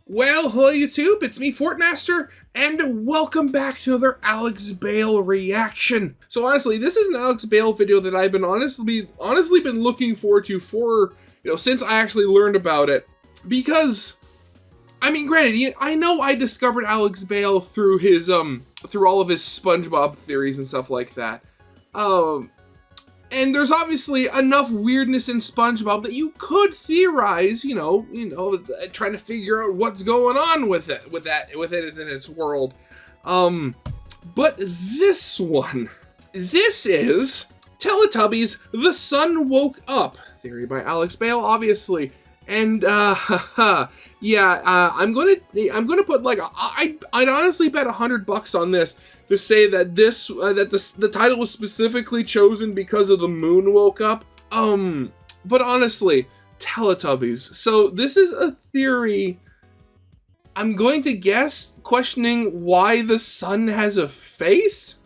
Well, hello YouTube, it's me, Fortmaster, and welcome back to another Alex Bale reaction. So honestly, this is an Alex Bale video that I've been honestly been looking forward to for, since I actually learned about it. Because, I mean, granted, I know I discovered Alex Bale through his, through all of his SpongeBob theories and stuff like that. And there's obviously enough weirdness in SpongeBob that you could theorize, trying to figure out what's going on with it in its world. But this one, this is Teletubbies, The Sun Woke Up, theory by Alex Bale, obviously. And yeah, I'm gonna put like I'd honestly bet $100 on this to say that the title was specifically chosen because of the moon woke up. But honestly, Teletubbies. So this is a theory. I'm going to guess questioning why the sun has a face.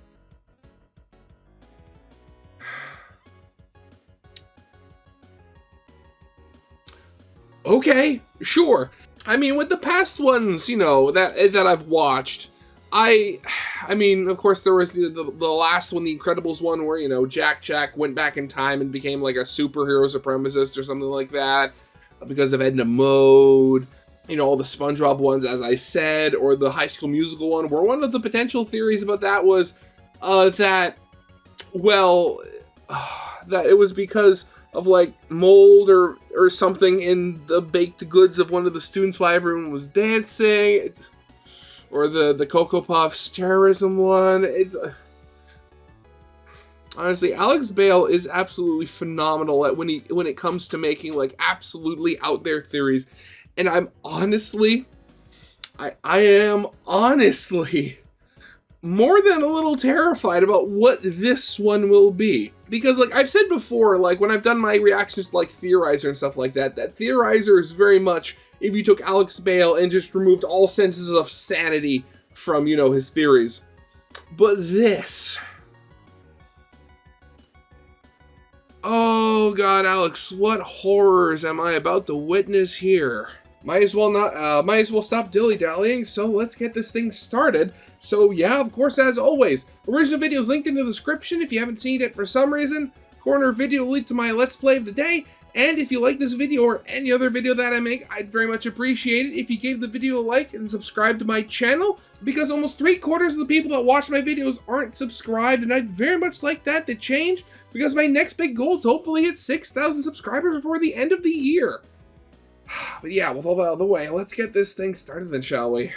Okay, sure. I mean, with the past ones, that I've watched, I mean, of course, there was the last one, the Incredibles one, where, Jack went back in time and became like a superhero supremacist or something like that because of Edna Mode. All the SpongeBob ones, as I said, or the High School Musical one, where one of the potential theories about that was that it was because of like mold or something in the baked goods of one of the students while everyone was dancing, or the Cocoa Puffs terrorism one. It's honestly, Alex Bale is absolutely phenomenal at when it comes to making like absolutely out there theories, and I am honestly more than a little terrified about what this one will be. Because, like I've said before, like when I've done my reactions to like Theorizer and stuff like that, that Theorizer is very much if you took Alex Bale and just removed all senses of sanity from, his theories. But this... Oh god, Alex, what horrors am I about to witness here? Might as well stop dilly-dallying, so let's get this thing started. So yeah, of course, as always, original video is linked in the description if you haven't seen it for some reason. Corner video link to my Let's Play of the day. And if you like this video or any other video that I make, I'd very much appreciate it if you gave the video a like and subscribe to my channel, because almost 3/4 of the people that watch my videos aren't subscribed, and I'd very much like that to change, because my next big goal is to hopefully hit 6,000 subscribers before the end of the year. But yeah, with all that out of the way, let's get this thing started then, shall we?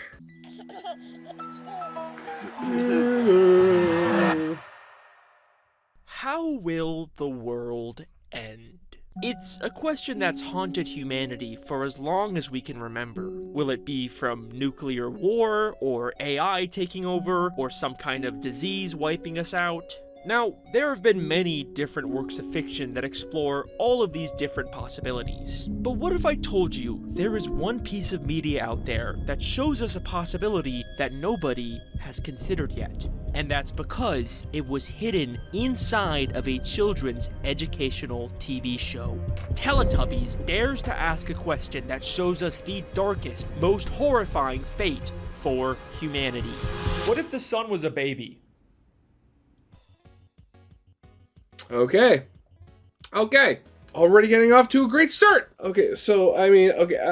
How will the world end? It's a question that's haunted humanity for as long as we can remember. Will it be from nuclear war, or AI taking over, or some kind of disease wiping us out? Now, there have been many different works of fiction that explore all of these different possibilities. But what if I told you there is one piece of media out there that shows us a possibility that nobody has considered yet? And that's because it was hidden inside of a children's educational TV show. Teletubbies dares to ask a question that shows us the darkest, most horrifying fate for humanity. What if the sun was a baby? Okay. Already getting off to a great start. Okay, so I mean,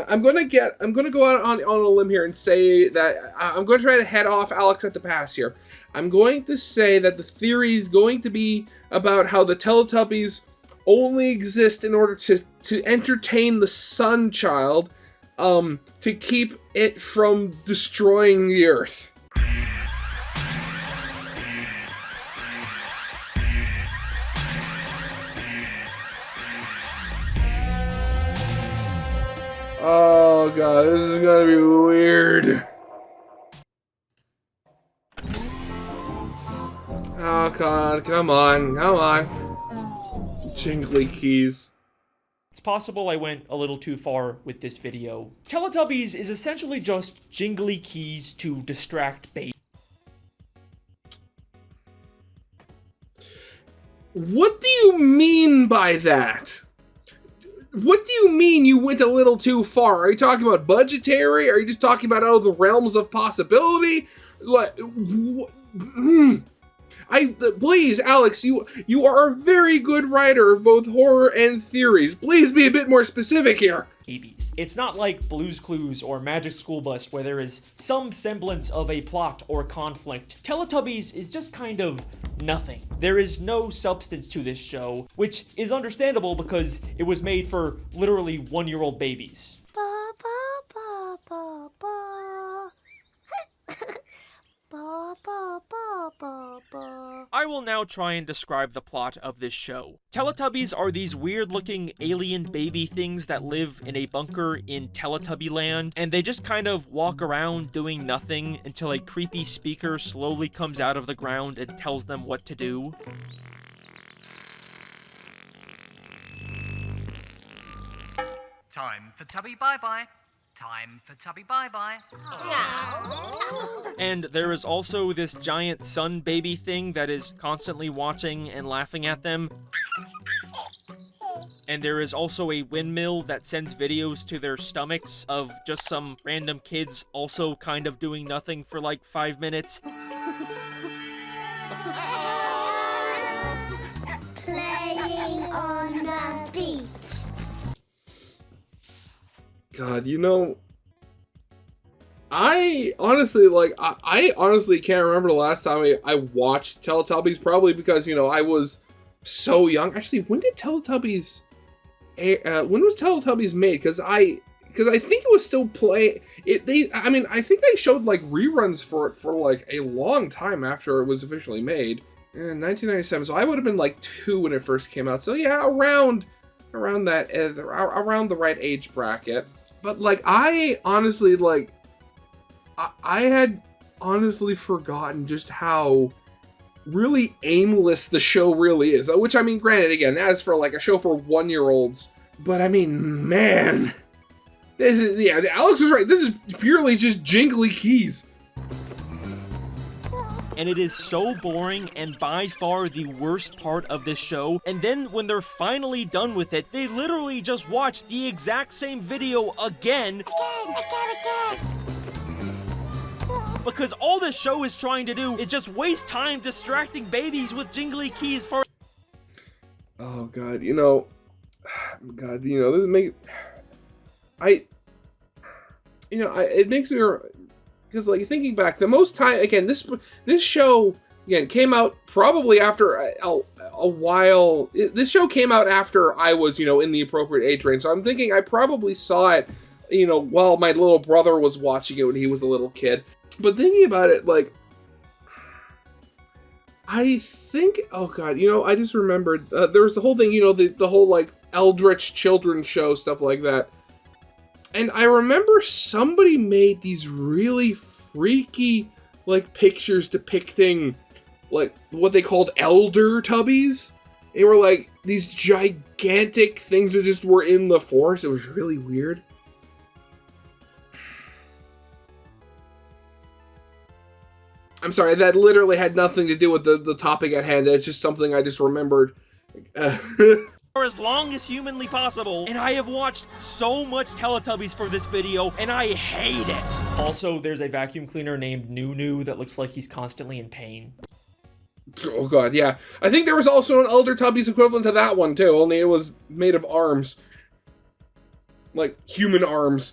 I'm gonna go out on a limb here and say that I'm going to try to head off Alex at the pass here. I'm going to say that the theory is going to be about how the Teletubbies only exist in order to entertain the Sun Child, to keep it from destroying the Earth. Oh god, this is gonna be weird. Oh god, come on. Jingly keys. It's possible I went a little too far with this video. Teletubbies is essentially just jingly keys to distract bait. What do you mean by that? What do you mean you went a little too far? Are you talking about budgetary? Are you just talking about out of the realms of possibility? Like, please, Alex, you are a very good writer of both horror and theories. Please be a bit more specific here. Babies. It's not like Blue's Clues or Magic School Bus where there is some semblance of a plot or conflict. Teletubbies is just kind of nothing. There is no substance to this show, which is understandable because it was made for literally 1-year-old babies. Ba, ba, ba, ba, ba. Ba, ba, ba, ba, ba. I will now try and describe the plot of this show. Teletubbies are these weird-looking alien baby things that live in a bunker in Teletubby land, and they just kind of walk around doing nothing until a creepy speaker slowly comes out of the ground and tells them what to do. Time for Tubby Bye-Bye. Time for Tubby Bye-Bye. And there is also this giant sun baby thing that is constantly watching and laughing at them. And there is also a windmill that sends videos to their stomachs of just some random kids also kind of doing nothing for like 5 minutes. Playing on the beach. God, I honestly, I honestly can't remember the last time I watched Teletubbies, probably because, I was so young. Actually, when did Teletubbies, when was Teletubbies made? Because I think it was still I think they showed, reruns for it for, a long time after it was officially made. In 1997, so I would have been, 2 when it first came out. So, yeah, around the right age bracket. But, I honestly, I had honestly forgotten just how really aimless the show really is. Which, granted, again, that is for, a show for 1-year-olds. But, man, Alex was right. This is purely just jingly keys. And it is so boring and by far the worst part of this show. And then when they're finally done with it, they literally just watch the exact same video again. Because all this show is trying to do is just waste time distracting babies with jingly keys for... Oh, God, this makes... it makes me... Because, thinking back, the most time, again, this show, again, came out probably after a while. This show came out after I was, in the appropriate age range. So I'm thinking I probably saw it, while my little brother was watching it when he was a little kid. But thinking about it, I think, oh God, I just remembered, there was the whole thing, the whole, Eldritch children's show, stuff like that. And I remember somebody made these really freaky, pictures depicting, what they called elder tubbies. They were, these gigantic things that just were in the forest. It was really weird. I'm sorry, that literally had nothing to do with the topic at hand. It's just something I just remembered. For as long as humanly possible, and I have watched so much Teletubbies for this video, and I hate it! Also, there's a vacuum cleaner named Nunu that looks like he's constantly in pain. Oh God, yeah. I think there was also an Elder Tubbies equivalent to that one, too, only it was made of arms. Human arms.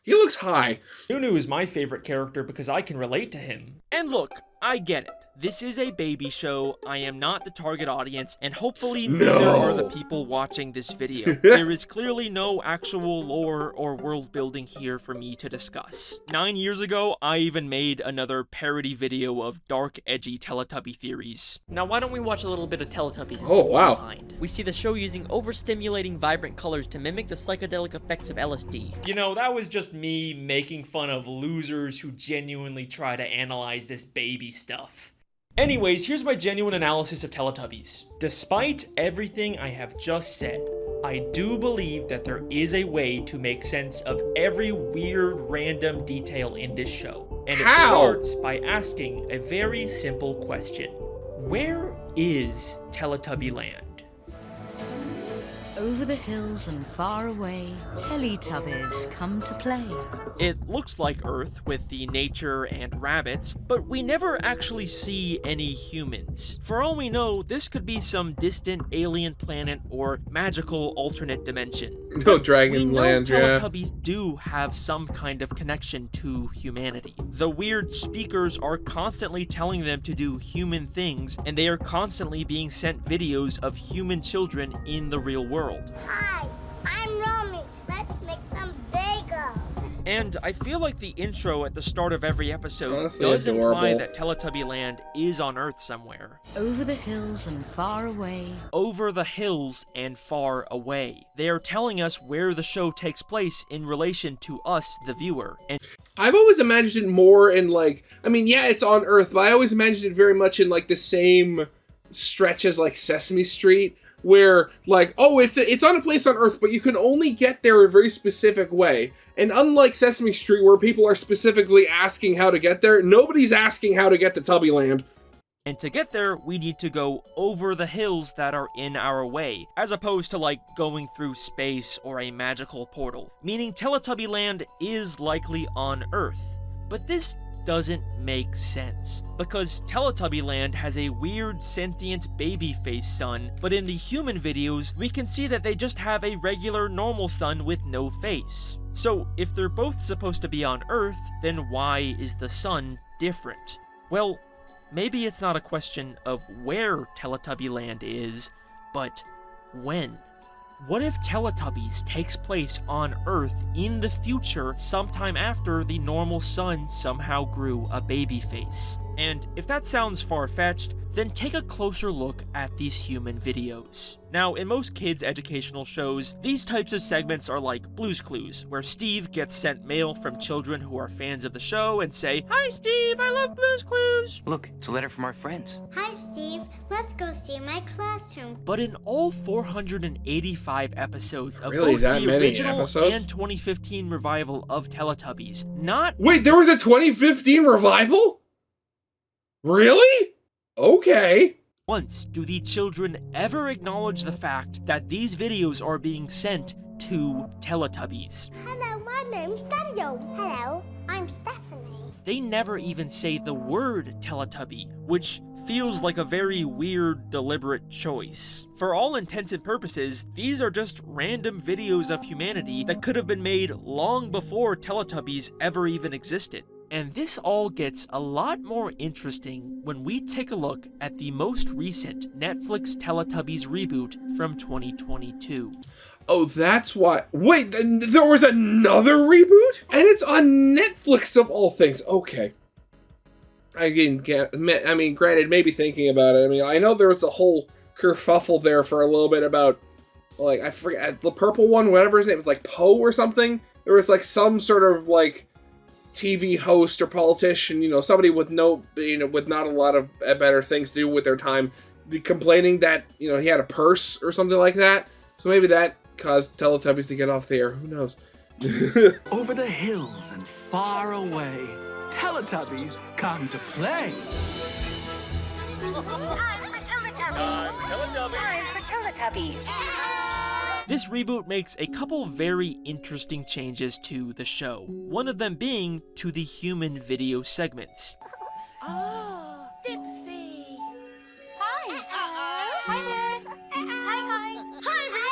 He looks high. Nunu is my favorite character because I can relate to him. And look, I get it. This is a baby show, I am not the target audience, and hopefully neither are the people watching this video. There is clearly no actual lore or world building here for me to discuss. 9 years ago, I even made another parody video of dark, edgy Teletubby theories. Now why don't we watch a little bit of Teletubbies and Oh, see what wow. we find. We see the show using overstimulating vibrant colors to mimic the psychedelic effects of LSD. That was just me making fun of losers who genuinely try to analyze this baby stuff. Anyways, here's my genuine analysis of Teletubbies. Despite everything I have just said, I do believe that there is a way to make sense of every weird random detail in this show. And it starts by asking a very simple question. Where is Teletubby Land? Over the hills and far away, Teletubbies come to play. It looks like Earth with the nature and rabbits, but we never actually see any humans. For all we know, this could be some distant alien planet or magical alternate dimension. No Dragon Land, we know yeah. Teletubbies do have some kind of connection to humanity. The weird speakers are constantly telling them to do human things, and they are constantly being sent videos of human children in the real world. Hi, I'm Romy. Let's make some bagels. And I feel like the intro at the start of every episode Honestly, does imply adorable. that Teletubby Land is on Earth somewhere. Over the hills and far away. Over the hills and far away. They are telling us where the show takes place in relation to us, the viewer. And I've always imagined it more in like, I mean, yeah, it's on Earth, but I always imagined it very much in like the same stretch as like Sesame Street, where like, oh, it's on a place on Earth, but you can only get there a very specific way. And unlike Sesame Street, where people are specifically asking how to get there, nobody's asking how to get to Tubby Land. And to get there, we need to go over the hills that are in our way, as opposed to like going through space or a magical portal. Meaning Teletubby Land is likely on Earth. But this doesn't make sense, because Teletubby Land has a weird sentient baby face sun, but in the human videos, we can see that they just have a regular normal sun with no face. So if they're both supposed to be on Earth, then why is the sun different? Well, maybe it's not a question of where Teletubby Land is, but when. What if Teletubbies takes place on Earth in the future sometime after the normal sun somehow grew a baby face? And if that sounds far-fetched, then take a closer look at these human videos. Now, in most kids' educational shows, these types of segments are like Blue's Clues, where Steve gets sent mail from children who are fans of the show and say, "Hi Steve, I love Blue's Clues!" Look, it's a letter from our friends. Hi, Steve. Let's go see my classroom. But in all 485 episodes of Really, both that the many original episodes? and 2015 revival of Teletubbies, not Wait, there was a 2015 revival? Really? Okay. once do the children ever acknowledge the fact that these videos are being sent to Teletubbies. Hello, my name's Daniel. Hello, I'm Stephanie. They never even say the word Teletubby, which feels like a very weird, deliberate choice. For all intents and purposes, these are just random videos of humanity that could have been made long before Teletubbies ever even existed. And this all gets a lot more interesting when we take a look at the most recent Netflix Teletubbies reboot from 2022. Oh, that's why. Wait, there was another reboot? And it's on Netflix of all things. Okay. Again, I mean, granted, maybe thinking about it, I mean, I know there was a whole kerfuffle there for a little bit about, like, I forget, the purple one, whatever his name was, like, Poe or something? There was, like, some sort of, like, TV host or politician, you know, somebody with with not a lot of better things to do with their time, complaining that, you know, he had a purse or something like that. So maybe that caused Teletubbies to get off the air. Who knows? Over the hills and far away, Teletubbies come to play. Time for Teletubbies. Time for Teletubbies. This reboot makes a couple very interesting changes to the show, one of them being to the human video segments. Oh, Dipsy. Hi. Hi there. Hi, everyone.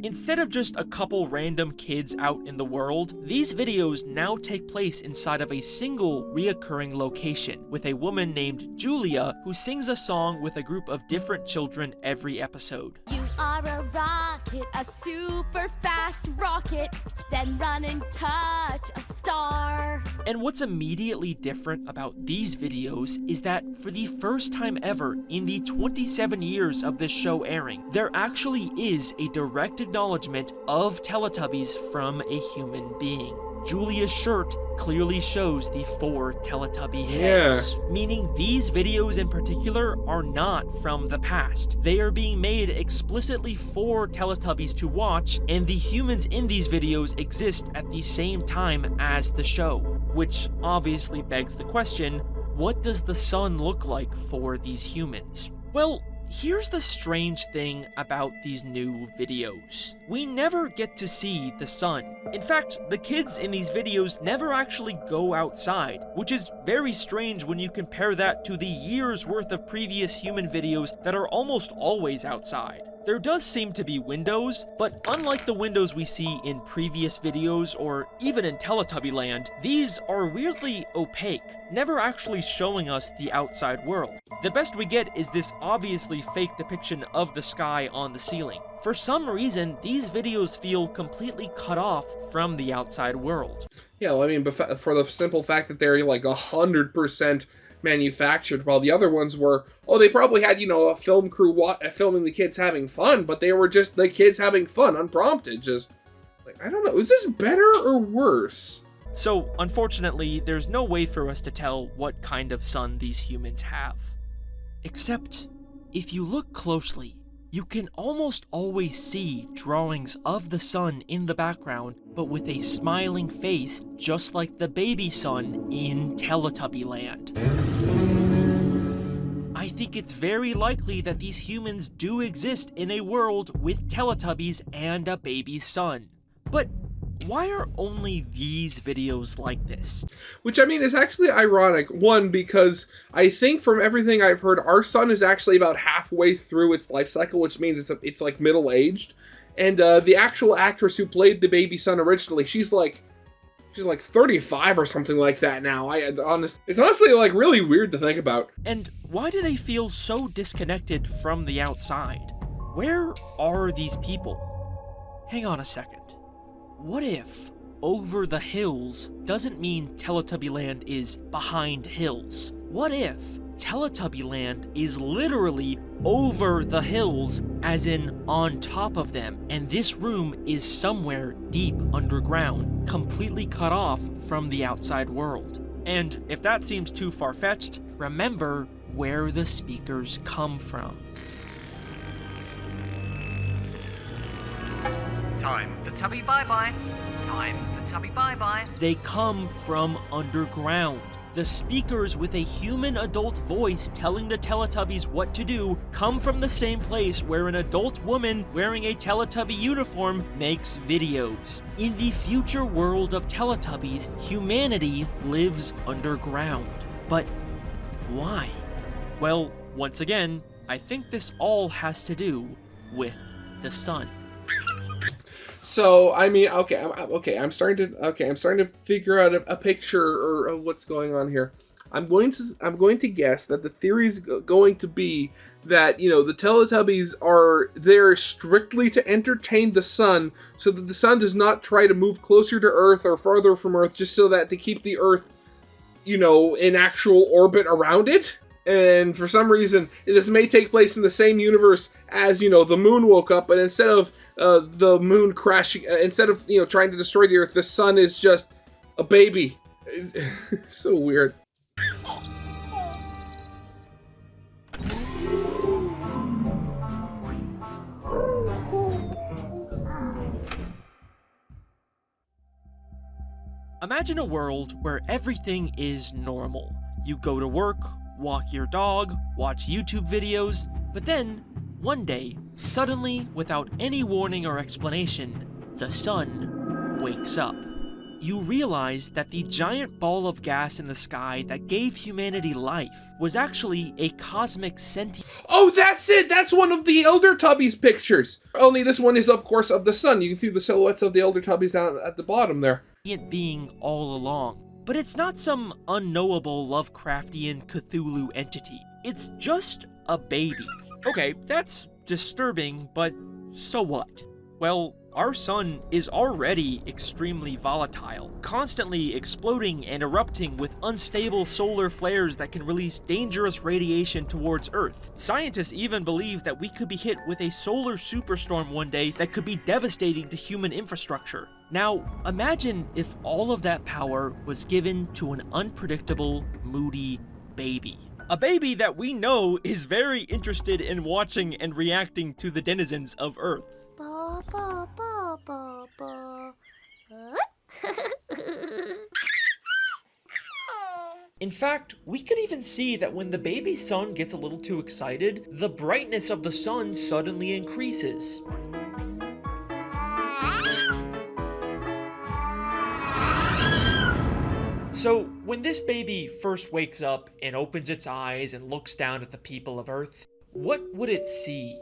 Instead of just a couple random kids out in the world, these videos now take place inside of a single reoccurring location, with a woman named Julia who sings a song with a group of different children every episode. You are a rocket, a super fast rocket, then run and touch a star. And what's immediately different about these videos is that for the first time ever in the 27 years of this show airing, there actually is a direct acknowledgement of Teletubbies from a human being. Julia's shirt clearly shows the 4 Teletubby heads, meaning these videos in particular are not from the past. They are being made explicitly for Teletubbies to watch, and the humans in these videos exist at the same time as the show, which obviously begs the question, what does the sun look like for these humans? Well, here's the strange thing about these new videos. We never get to see the sun. In fact, the kids in these videos never actually go outside, which is very strange when you compare that to the years worth of previous human videos that are almost always outside. There does seem to be windows, but unlike the windows we see in previous videos or even in Teletubby Land, these are weirdly opaque, never actually showing us the outside world. The best we get is this obviously fake depiction of the sky on the ceiling. For some reason, these videos feel completely cut off from the outside world. Yeah, well, I mean, for the simple fact that they're like 100% manufactured, while the other ones were, oh, they probably had, a film crew filming the kids having fun, but they were just the kids having fun, unprompted. Just, like, I don't know, is this better or worse? So, unfortunately, there's no way for us to tell what kind of sun these humans have. Except, if you look closely, you can almost always see drawings of the sun in the background, but with a smiling face, just like the baby sun in Teletubby Land. I think it's very likely that these humans do exist in a world with Teletubbies and a baby sun. But why are only these videos like this? Which, I mean, is actually ironic. One, because I think from everything I've heard, our sun is actually about halfway through its life cycle, which means it's like middle-aged. And the actual actress who played the baby sun originally, she's like 35 or something like that now. It's honestly like really weird to think about. And why do they feel so disconnected from the outside? Where are these people? Hang on a second. What if over the hills doesn't mean Teletubby Land is behind hills? What if Teletubby Land is literally over the hills, as in on top of them, and this room is somewhere deep underground, completely cut off from the outside world? And if that seems too far-fetched, remember where the speakers come from. Time for Tubby Bye-Bye. Time for Tubby Bye-Bye. They come from underground. The speakers with a human adult voice telling the Teletubbies what to do come from the same place where an adult woman wearing a Teletubby uniform makes videos. In the future world of Teletubbies, humanity lives underground. But why? Well, once again, I think this all has to do with the sun. So, I mean, I'm starting to figure out a picture of what's going on here. I'm going to guess that the theory is going to be that, the Teletubbies are there strictly to entertain the sun, so that the sun does not try to move closer to Earth or farther from Earth, just so that to keep the Earth, in actual orbit around it. And for some reason, this may take place in the same universe as, the moon woke up, but instead of the moon crashing, instead of, trying to destroy the Earth, the sun is just a baby. So weird. Imagine a world where everything is normal. You go to work, walk your dog, watch YouTube videos, but then, one day, suddenly, without any warning or explanation, the sun wakes up. You realize that the giant ball of gas in the sky that gave humanity life was actually a cosmic sentient. Oh, that's it! That's one of the Elder Tubbies pictures! Only this one is, of course, of the sun. You can see the silhouettes of the Elder Tubbies down at the bottom there. Being all along. But it's not some unknowable Lovecraftian Cthulhu entity. It's just a baby. Okay, that's disturbing, but so what? Well, our sun is already extremely volatile, constantly exploding and erupting with unstable solar flares that can release dangerous radiation towards Earth. Scientists even believe that we could be hit with a solar superstorm one day that could be devastating to human infrastructure. Now, imagine if all of that power was given to an unpredictable, moody baby. A baby that we know is very interested in watching and reacting to the denizens of Earth. Ba, ba, ba, ba, ba. In fact, we could even see that when the baby sun gets a little too excited, the brightness of the sun suddenly increases. So, when this baby first wakes up and opens its eyes and looks down at the people of Earth, what would it see?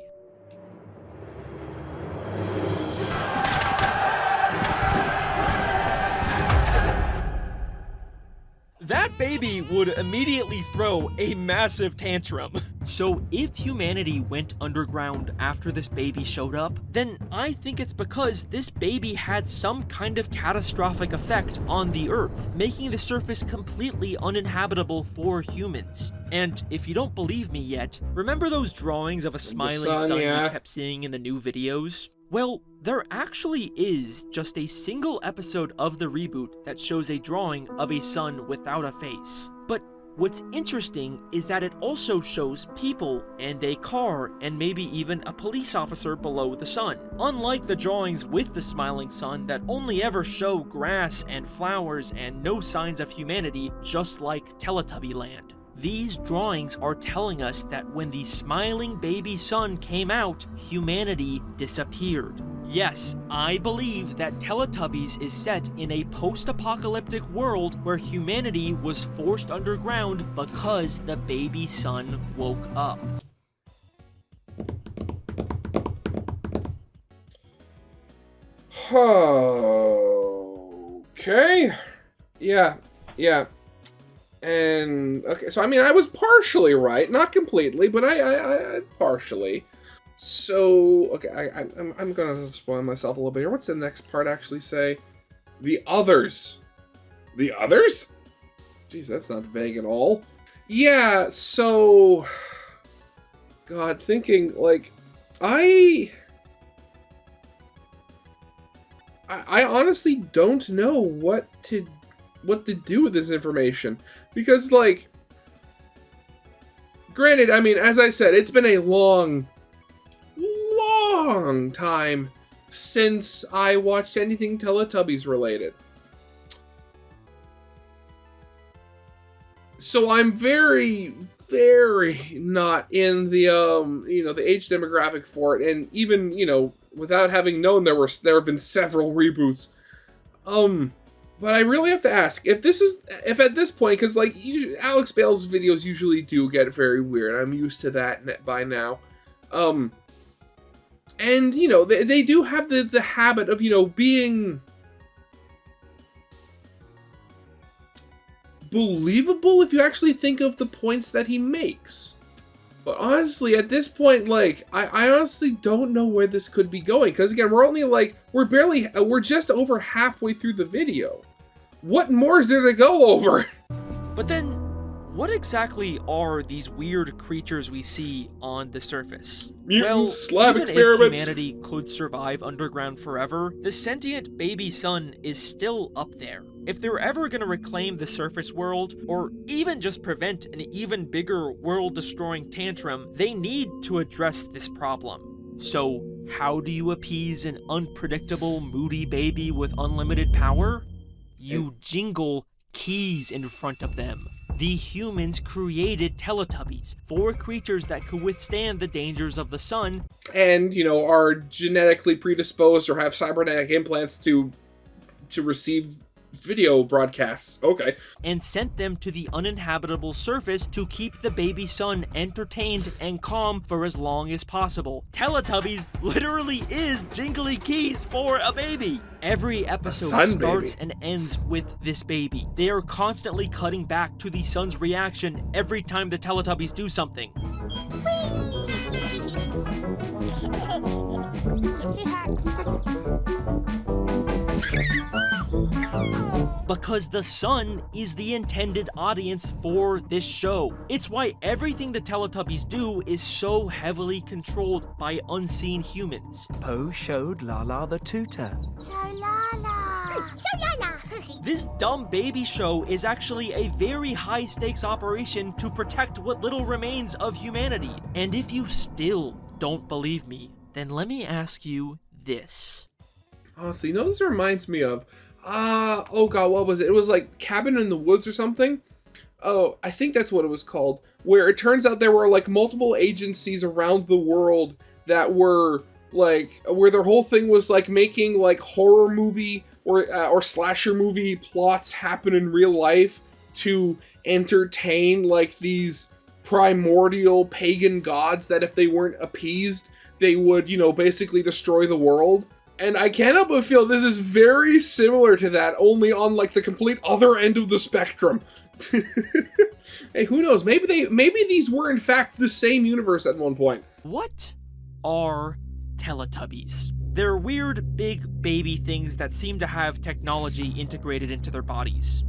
That baby would immediately throw a massive tantrum. So if humanity went underground after this baby showed up, then I think it's because this baby had some kind of catastrophic effect on the Earth, making the surface completely uninhabitable for humans. And if you don't believe me yet, remember those drawings of a smiling sun we kept seeing in the new videos? Well, there actually is just a single episode of the reboot that shows a drawing of a sun without a face. But what's interesting is that it also shows people and a car and maybe even a police officer below the sun. Unlike the drawings with the smiling sun that only ever show grass and flowers and no signs of humanity, just like Teletubby Land. These drawings are telling us that when the smiling baby sun came out, humanity disappeared. Yes, I believe that Teletubbies is set in a post-apocalyptic world where humanity was forced underground because the baby sun woke up. Okay. Yeah. And okay, so I mean, I was partially right, not completely, but I partially. So okay, I'm gonna spoil myself a little bit here. What's the next part actually say? The others. The others? Jeez, that's not vague at all. Yeah. So, God, thinking like, I honestly don't know what to do with this information, because like, granted, I mean, as I said, it's been a long time since I watched anything Teletubbies related, so I'm very not in the the age demographic for it, and even without having known there have been several reboots, but I really have to ask if at this point, because like Alex Bale's videos usually do get very weird. I'm used to that by now. And they do have the habit of being believable if you actually think of the points that he makes. But honestly, at this point, like, I honestly don't know where this could be going. Because again, we're just over halfway through the video. What more is there to go over? But then, what exactly are these weird creatures we see on the surface? Mutants, well, lab even experiments. if humanity could survive underground forever, the sentient baby sun is still up there. If they're ever gonna reclaim the surface world, or even just prevent an even bigger world-destroying tantrum, they need to address this problem. So, how do you appease an unpredictable, moody baby with unlimited power? You jingle keys in front of them. The humans created Teletubbies, 4 creatures that could withstand the dangers of the sun, and are genetically predisposed or have cybernetic implants to receive video broadcasts. Okay. and sent them to the uninhabitable surface to keep the baby sun entertained and calm for as long as possible. Teletubbies literally is jingly keys for a baby. Every episode starts and ends with this baby. They are constantly cutting back to the sun's reaction every time the Teletubbies do something. Because the sun is the intended audience for this show. It's why everything the Teletubbies do is so heavily controlled by unseen humans. Poe showed Lala the tutor. This dumb baby show is actually a very high-stakes operation to protect what little remains of humanity. And if you still don't believe me, then let me ask you this. Honestly, this reminds me of, oh god, what was it? It was like Cabin in the Woods or something, Oh, I think that's what it was called, where it turns out there were like multiple agencies around the world that were like, where their whole thing was like making like horror movie or slasher movie plots happen in real life to entertain like these primordial pagan gods that if they weren't appeased, they would, you know, basically destroy the world. And I can't help but feel this is very similar to that, only on like the complete other end of the spectrum. Hey, who knows? Maybe these were in fact the same universe at one point. What are Teletubbies? They're weird, big baby things that seem to have technology integrated into their bodies.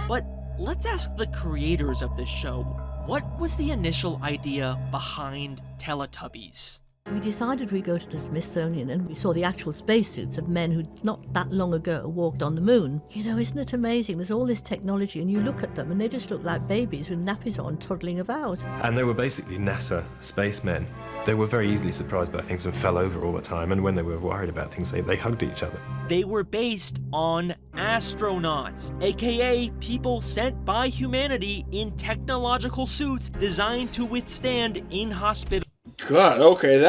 But let's ask the creators of this show, what was the initial idea behind Teletubbies? We decided we'd go to the Smithsonian and we saw the actual spacesuits of men who not that long ago walked on the moon. You know, isn't it amazing? There's all this technology and you look at them and they just look like babies with nappies on toddling about. And they were basically NASA spacemen. They were very easily surprised by things and fell over all the time, and when they were worried about things, they hugged each other. They were based on astronauts, aka people sent by humanity in technological suits designed to withstand inhospitable... God, okay,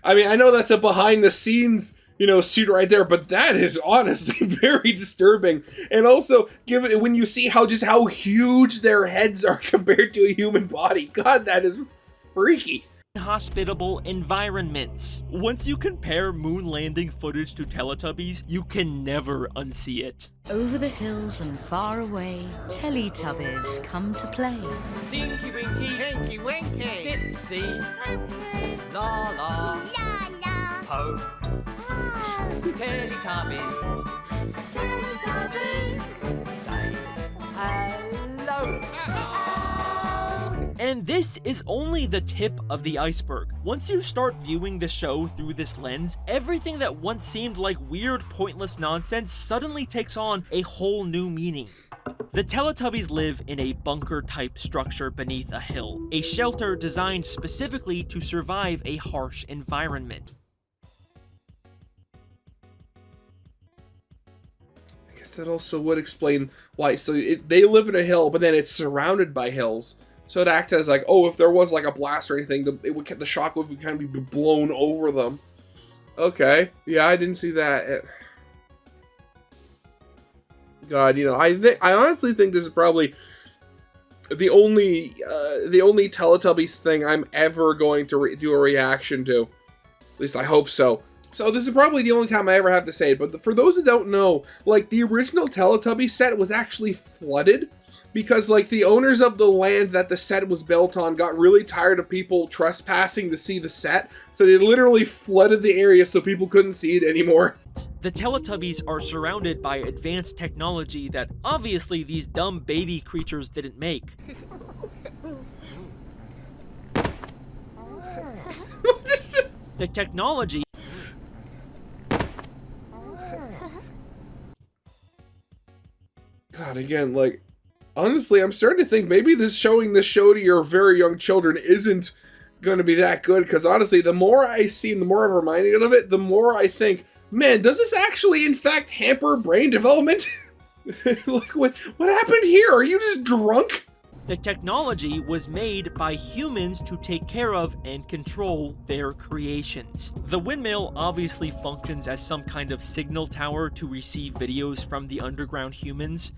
I mean, I know that's a behind the scenes, you know, suit right there, but that is honestly very disturbing. And also, given when you see how huge their heads are compared to a human body, God, that is freaky. Hospitable environments. Once you compare moon landing footage to Teletubbies, you can never unsee it. Over the hills and far away, Teletubbies come to play. Tinky Winky, Tinky Winky, Dipsy, La La, La la. Po, Teletubbies, Teletubbies. say hello. And this is only the tip of the iceberg. Once you start viewing the show through this lens, everything that once seemed like weird, pointless nonsense suddenly takes on a whole new meaning. The Teletubbies live in a bunker-type structure beneath a hill, a shelter designed specifically to survive a harsh environment. I guess that also would explain why. So they live in a hill, but then it's surrounded by hills. So it acts as like, oh, if there was like a blast or anything, the shock would kind of be blown over them. Okay, yeah, I didn't see that. God, you know, I honestly think this is probably the only Teletubbies thing I'm ever going to do a reaction to. At least I hope so. So this is probably the only time I ever have to say it. But for those that don't know, like the original Teletubbies set was actually flooded. Because, like, the owners of the land that the set was built on got really tired of people trespassing to see the set, so they literally flooded the area so people couldn't see it anymore. The Teletubbies are surrounded by advanced technology that obviously these dumb baby creatures didn't make. The technology... God, again, like... Honestly, I'm starting to think maybe showing this show to your very young children isn't going to be that good, because honestly, the more I see and the more I'm reminded of it, the more I think, man, does this actually in fact hamper brain development? Like, what happened here? Are you just drunk? The technology was made by humans to take care of and control their creations. The windmill obviously functions as some kind of signal tower to receive videos from the underground humans.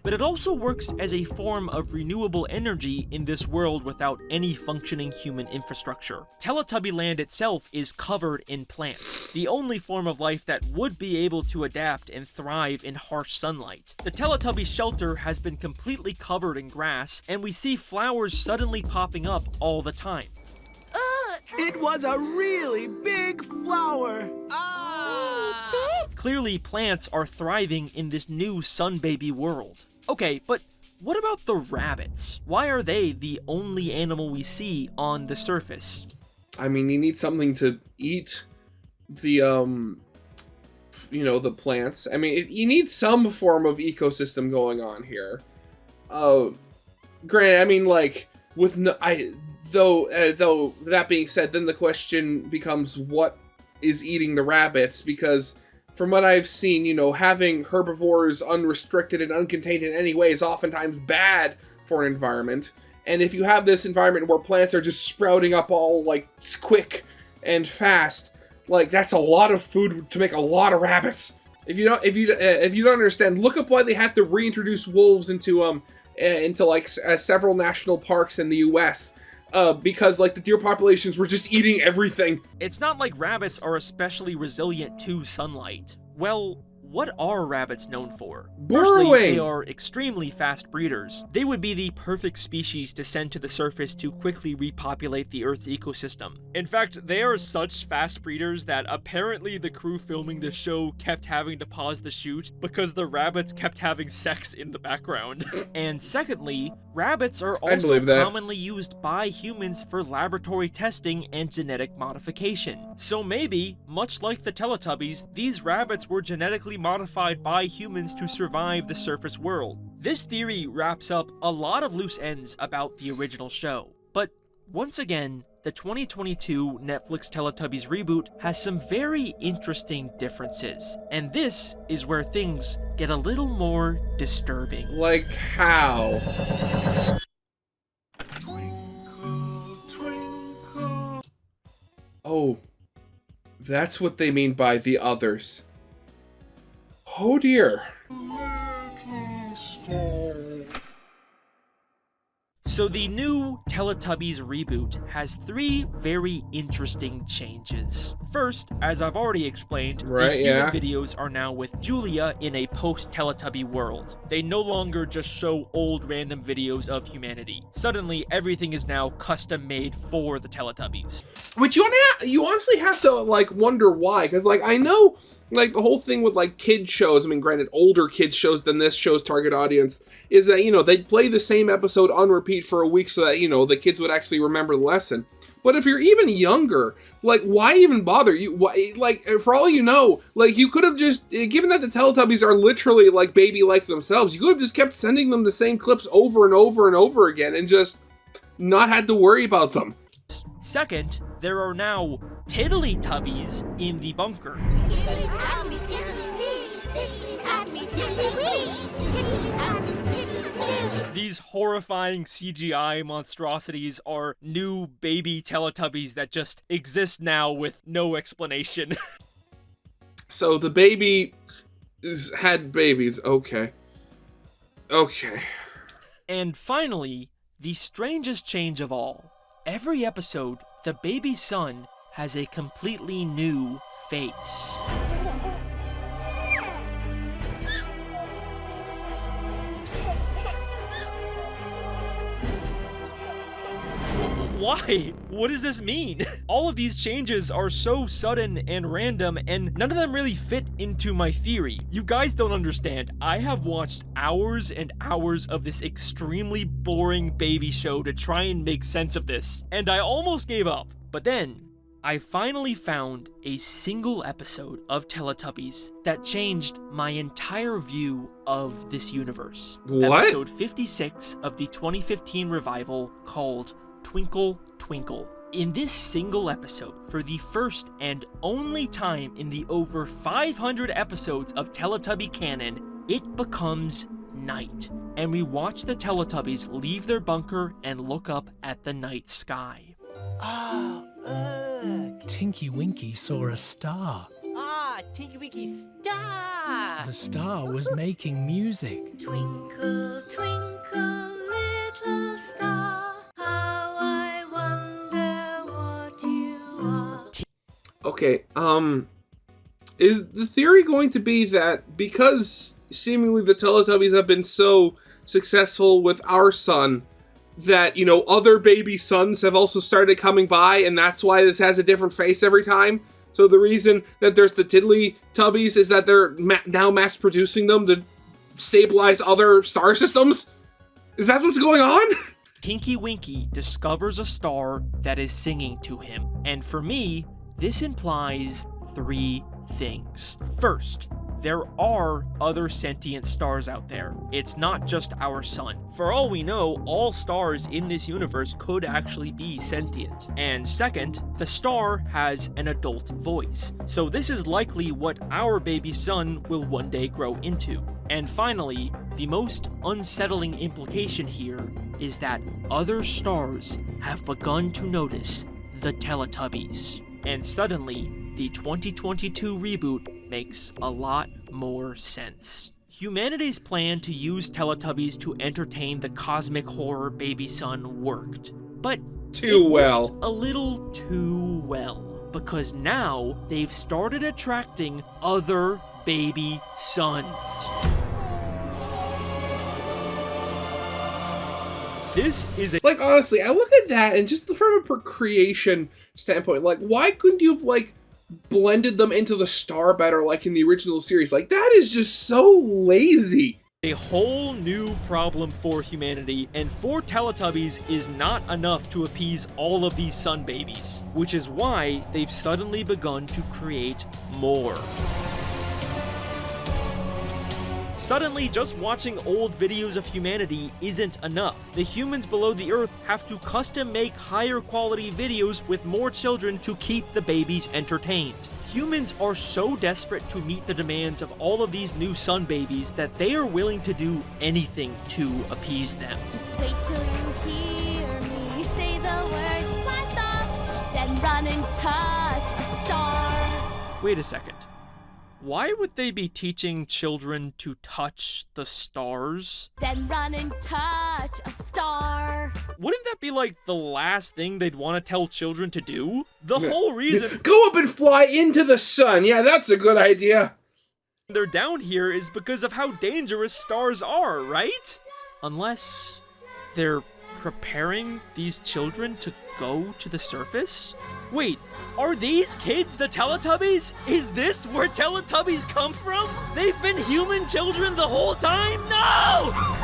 But it also works as a form of renewable energy in this world without any functioning human infrastructure. Teletubby Land itself is covered in plants, the only form of life that would be able to adapt and thrive in harsh sunlight. The Teletubby shelter has been completely covered in grass, and we see flowers suddenly popping up all the time. It was a really big flower. Clearly, plants are thriving in this new sun baby world. Okay, but what about the rabbits? Why are they the only animal we see on the surface? I mean, you need something to eat the, you know, the plants. I mean, you need some form of ecosystem going on here. Granted, I mean, like, with no, though that being said, then the question becomes, what is eating the rabbits, because from what I've seen, you know, having herbivores unrestricted and uncontained in any way is oftentimes bad for an environment. And if you have this environment where plants are just sprouting up all, like, quick and fast, like, that's a lot of food to make a lot of rabbits. If you don't understand, look up why they had to reintroduce wolves into several national parks in the U.S. Because, like, the deer populations were just eating everything. It's not like rabbits are especially resilient to sunlight. Well, what are rabbits known for? Burrowing! Firstly, they are extremely fast breeders. They would be the perfect species to send to the surface to quickly repopulate the Earth's ecosystem. In fact, they are such fast breeders that apparently the crew filming the show kept having to pause the shoot because the rabbits kept having sex in the background. And secondly, rabbits are also commonly used by humans for laboratory testing and genetic modification. So maybe, much like the Teletubbies, these rabbits were genetically modified by humans to survive the surface world. This theory wraps up a lot of loose ends about the original show. But once again, the 2022 Netflix Teletubbies reboot has some very interesting differences. And this is where things get a little more disturbing. Like how? Oh, that's what they mean by the others. Oh dear. So the new Teletubbies reboot has 3 very interesting changes. First, as I've already explained, the human videos are now with Julia in a post-Teletubby world. They no longer just show old random videos of humanity. Suddenly, everything is now custom-made for the Teletubbies. Which you honestly have to, like, wonder why, because, like, I know, like, the whole thing with, like, kid shows, I mean, granted, older kids shows than this show's target audience, is that, you know, they'd play the same episode on repeat for a week so that, you know, the kids would actually remember the lesson. But if you're even younger, like, why even bother? Like, for all you know, like, you could have just, given that the Teletubbies are literally, like, baby-like themselves, you could have just kept sending them the same clips over and over and over again and just not had to worry about them. Second, there are now Teletubbies in the bunker. These horrifying CGI monstrosities are new baby Teletubbies that just exist now with no explanation. So the baby had babies, okay. Okay. And finally, the strangest change of all. Every episode, the baby son has a completely new face. Why? What does this mean? All of these changes are so sudden and random, and none of them really fit into my theory. You guys don't understand. I have watched hours and hours of this extremely boring baby show to try and make sense of this, and I almost gave up. But then, I finally found a single episode of Teletubbies that changed my entire view of this universe. What? Episode 56 of the 2015 revival called Twinkle Twinkle. In this single episode, for the first and only time in the over 500 episodes of Teletubby canon, it becomes night, and we watch the Teletubbies leave their bunker and look up at the night sky. Ah, Tinky Winky saw a star. Ah, Tinky Winky star! The star was making music. Twinkle, twinkle, little star, how I wonder what you are. Okay, is the theory going to be that because seemingly the Teletubbies have been so successful with our son, that, you know, other baby sons have also started coming by, and that's why this has a different face every time? So the reason that there's the Tiddly-Tubbies is that they're now mass-producing them to stabilize other star systems? Is that what's going on? Tinky Winky discovers a star that is singing to him, and for me, this implies 3 things. First, there are other sentient stars out there. It's not just our sun. For all we know, all stars in this universe could actually be sentient. And second, the star has an adult voice. So this is likely what our baby sun will one day grow into. And finally, the most unsettling implication here is that other stars have begun to notice the Teletubbies. And suddenly, the 2022 reboot makes a lot more sense. Humanity's plan to use Teletubbies to entertain the cosmic horror baby sun worked, but Too well. worked a little too well, because now they've started attracting other baby suns. This is a Like, honestly, I look at that and just from a creation standpoint, like, why couldn't you have, like, blended them into the star better, like in the original series? Like, that is just so lazy. a whole new problem for humanity, and 4 Teletubbies is not enough to appease all of these sun babies, which is why they've suddenly begun to create more. Suddenly, just watching old videos of humanity isn't enough. The humans below the earth have to custom make higher quality videos with more children to keep the babies entertained. Humans are so desperate to meet the demands of all of these new sun babies that they are willing to do anything to appease them. Just wait till you hear me say the words blast off, then run and touch a star. Wait a second. Why would they be teaching children to touch the stars? Then run and touch a star. Wouldn't that be like the last thing they'd want to tell children to do? The whole reason Go up and fly into the sun. Yeah, that's a good idea. they're down here is because of how dangerous stars are, right? Unless they're preparing these children to go to the surface? Wait, are these kids the Teletubbies? Is this where Teletubbies come from? They've been human children the whole time? No!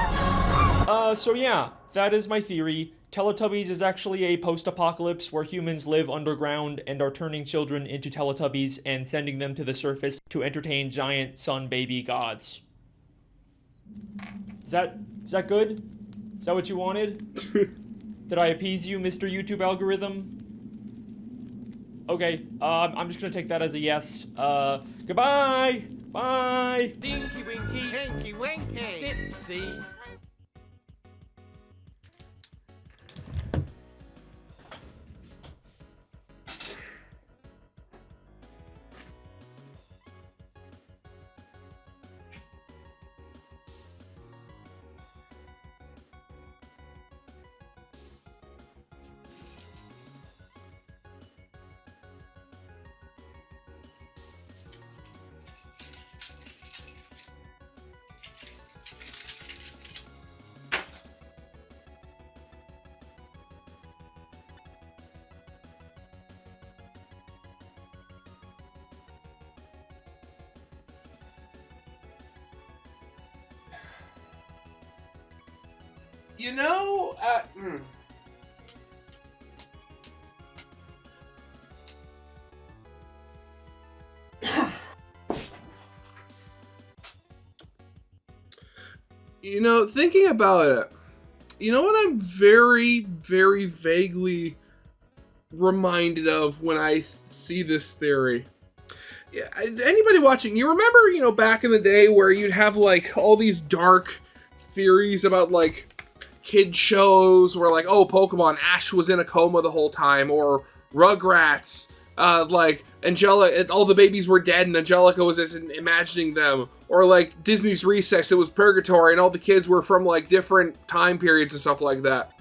So yeah, that is my theory. Teletubbies is actually a post-apocalypse where humans live underground and are turning children into Teletubbies and sending them to the surface to entertain giant sun baby gods. Is that good? Is that what you wanted? Did I appease you, Mr. YouTube algorithm? Okay, I'm just gonna take that as a yes. Goodbye! Bye! Dinky Winky. Tinky Winky. Dipsy. You know, you know, thinking about it, you know what I'm very, very vaguely reminded of when I see this theory? Yeah, anybody watching, you remember, you know, back in the day where you'd have, like, all these dark theories about, like, kid shows where, like, oh, Pokemon, Ash was in a coma the whole time, or Rugrats, like, Angelica, all the babies were dead and Angelica was just imagining them, or, like, Disney's Recess, it was Purgatory, and all the kids were from, like, different time periods and stuff like that.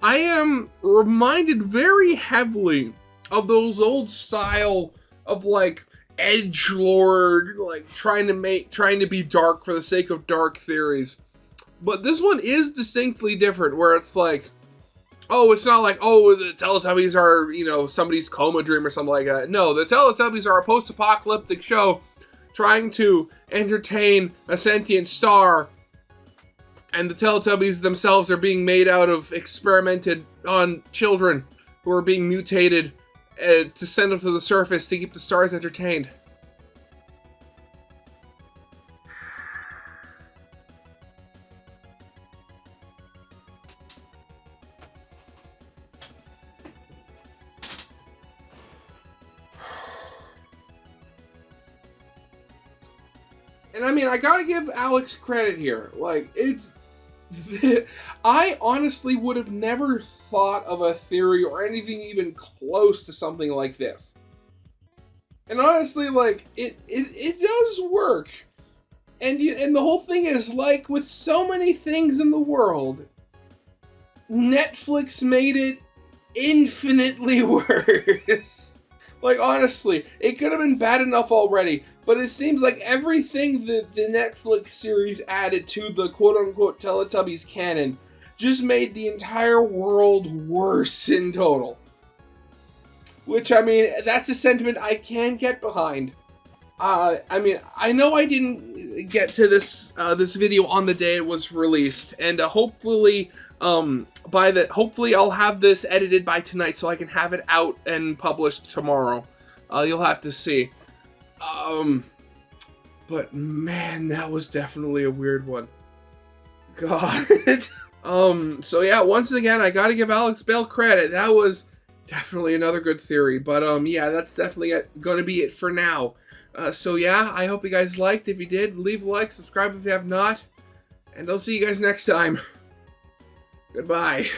I am reminded very heavily of those old style of, like, edgelord, like, trying to be dark for the sake of dark theories. But this one is distinctly different, where it's like, oh, it's not like, oh, the Teletubbies are, you know, somebody's coma dream or something like that. No, the Teletubbies are a post-apocalyptic show trying to entertain a sentient star, and the Teletubbies themselves are being made out of experimented on children who are being mutated to send them to the surface to keep the stars entertained. And I mean, I gotta give Alex credit here. Like, it's... I honestly would have never thought of a theory or anything even close to something like this. And honestly, like, it does work. And the whole thing is, like, with so many things in the world, Netflix made it infinitely worse. Like, honestly, it could have been bad enough already, but it seems like everything that the Netflix series added to the quote-unquote Teletubbies canon just made the entire world worse in total. Which, I mean, that's a sentiment I can get behind. I mean, I know I didn't get to this video on the day it was released, and hopefully I'll have this edited by tonight so I can have it out and published tomorrow. You'll have to see. But man, that was definitely a weird one. God. So yeah, once again, I gotta give Alex Bale credit. That was definitely another good theory. But yeah, that's definitely gonna be it for now. So yeah, I hope you guys liked. If you did, leave a like, subscribe if you have not, and I'll see you guys next time. Goodbye.